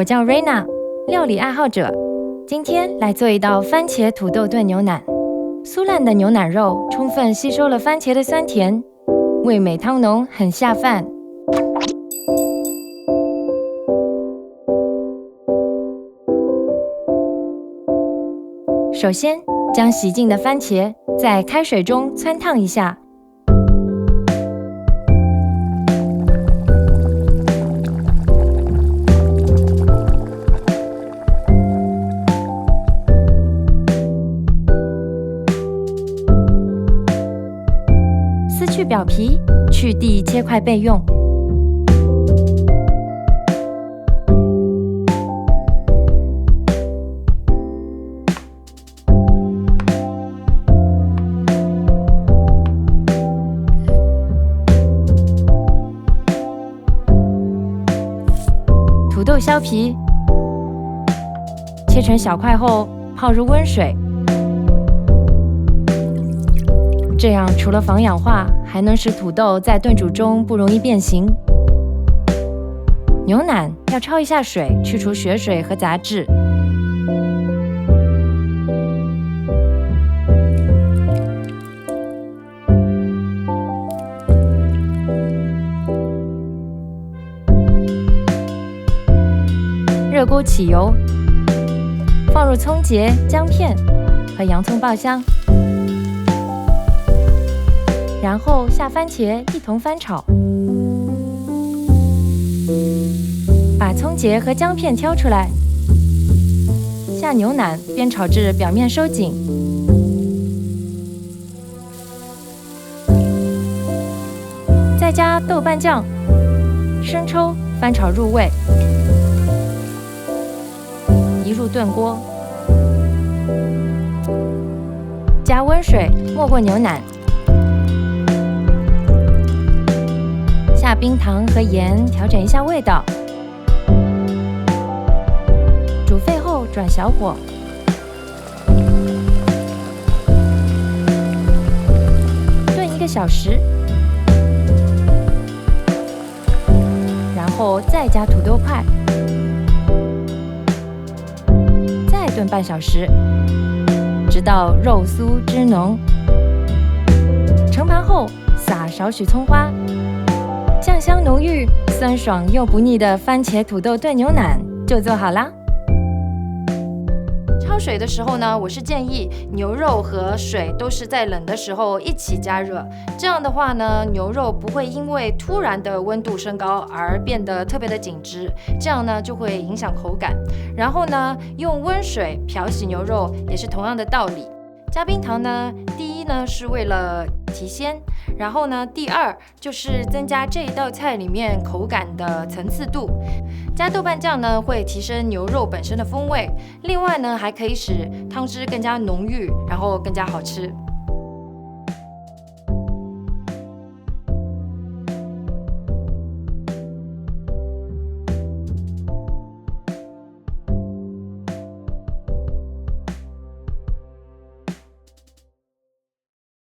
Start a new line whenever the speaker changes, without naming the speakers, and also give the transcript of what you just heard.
我叫 Raina， 料理爱好者。今天来做一道番茄土豆炖牛腩。酥烂的牛腩肉充分吸收了番茄的酸甜，味美汤浓，很下饭。首先，将洗净的番茄在开水中汆烫一下。撕去表皮，去蒂切块备用。土豆削皮，切成小块后泡入温水。这样除了防氧化，还能使土豆在炖煮中不容易变形。牛腩要焯一下水，去除血水和杂质。热锅起油，放入葱节、姜片和洋葱爆香。然后下番茄一同翻炒，把葱节和姜片挑出来，下牛腩煸炒至表面收紧，再加豆瓣酱、生抽翻炒入味，移入炖锅，加温水没过牛腩。下冰糖和盐调整一下味道，煮沸后转小火，炖1个小时，然后再加土豆块，再炖半小时，直到肉酥汁浓。盛盘后撒少许葱花。酱香浓郁、酸爽又不腻的番茄土豆炖牛腩就做好啦。焯水的时候呢，我是建议牛肉和水都是在冷的时候一起加热，这样的话呢，牛肉不会因为突然的温度升高而变得特别的紧致，这样呢就会影响口感。然后呢，用温水漂洗牛肉也是同样的道理。加冰糖呢，第一呢是为了提鲜，然后呢，第二就是增加这一道菜里面口感的层次度。加豆瓣酱呢会提升牛肉本身的风味，另外呢还可以使汤汁更加浓郁，然后更加好吃。